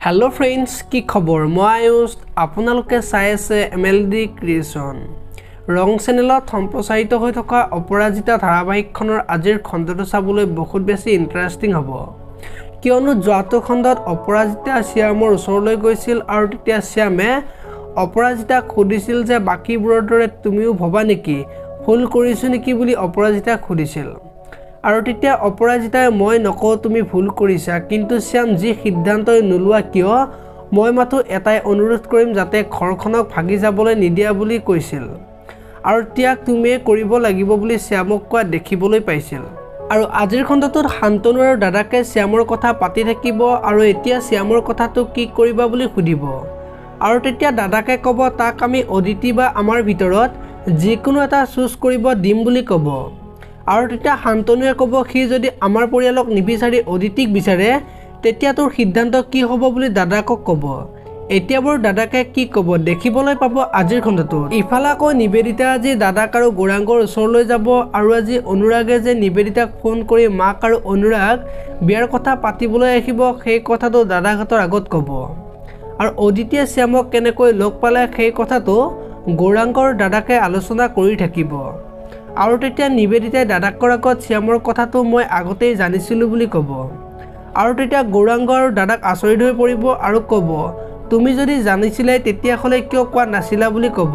Hello friends की खबर मैं आयुष आपनालोके चाই আছে এমএলডি ক্ৰিয়েশ্যন ৰং চেনেলত সম্প্ৰচাৰিত হৈ থকা অপৰাজিতা ধাৰাবাহিকখনৰ আজিৰ খণ্ডটো চাবলৈ বহুত বেছি ইন্টাৰেষ্টিং হ'ব কিয়নো যোৱাটো খণ্ডত অপৰাজিতা শ্যামৰ ওচৰলৈ গৈছিল আৰু তেতিয়া শ্যামে অপৰাজিতাক সুধিছিল যে বাকিবোৰৰ দৰে তুমিও ভবা নেকি ভুল কৰিছো নেকি বুলি অপৰাজিতাক সুধিছিল আৰু তেতিয়া অপৰাজিতাই মই নকও তুমি ভুল কৰিছা কিন্তু শ্যাম যি সিদ্ধান্তই নোলোৱা কিয় মই মাথো এটাই অনুৰোধ কৰিম যাতে ঘৰখনক ভাগি যাবলৈ নিদিয়া বুলি কৈছিল আৰু তিয়াক তুমি কৰিব লাগিব বুলি শ্যামক কোৱা দেখিবলৈ পাইছিল আৰু আজিৰ খণ্ডটোত শান্তনু আৰু দাদাকে শ্যামৰ কথা পাতি থাকিব আৰু এতিয়া শ্যামৰ কথাটো কি কৰিবা বুলি সুধিব আৰু তেতিয়া দাদাকে ক'ব তাক আমি অদিতি বা আমাৰ ভিতৰত যিকোনো এটা চুজ কৰিব দিম বুলি ক'ব আৰু তেতিয়া শান্তনুৱে ক'ব সি যদি আমাৰ পৰিয়ালক নিবিচাৰি অদিতিক বিচাৰে তেতিয়া তোৰ সিদ্ধান্ত কি হ'ব বুলি দাদাকক ক'ব এতিয়া বৰ দাদাকে কি ক'ব দেখিবলৈ পাব আজিৰ খণ্ডটোত ইফালে আকৌ নিবেদিতা আজি দাদাক আৰু গৌৰাংগৰ ওচৰলৈ যাব আৰু আজি অনুৰাগে যে নিবেদিতাক ফোন কৰি মাক আৰু অনুৰাগ বিয়াৰ কথা পাতিবলৈ আহিব সেই কথাটো দাদাহঁতৰ আগত ক'ব আৰু অদিতিয়ে শ্যামক কেনেকৈ লগ পালে সেই কথাটো গৌৰাংগৰ দাদাকে আলোচনা কৰি থাকিব আৰু তেতিয়া নিবেদিতাই দাদাকৰ আগত শ্যামৰ কথাটো মই আগতেই জানিছিলোঁ বুলি ক'ব আৰু তেতিয়া গৌৰাংগ আৰু দাদাক আচৰিত হৈ পৰিব আৰু ক'ব তুমি যদি জানিছিলে তেতিয়াহ'লে কিয় কোৱা নাছিলা বুলি ক'ব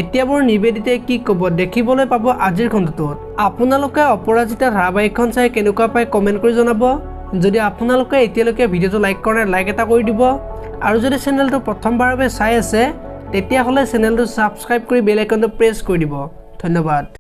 এতিয়া বৰ নিবেদিতাই কি ক'ব দেখিবলৈ পাব আজিৰ খণ্ডটোত আপোনালোকে অপৰাজিতা ধাৰাবাহিকখন চাই কেনেকুৱা পায় কমেণ্ট কৰি জনাব যদি আপোনালোকে এতিয়ালৈকে ভিডিঅ'টো লাইক কৰা নাই লাইক এটা কৰি দিব আৰু যদি চেনেলটো প্ৰথমবাৰৰ বাবে চাই আছে তেতিয়াহ'লে চেনেলটো ছাবস্ক্ৰাইব কৰি বেল আইকনটো প্ৰেছ কৰি দিব ধন্যবাদ।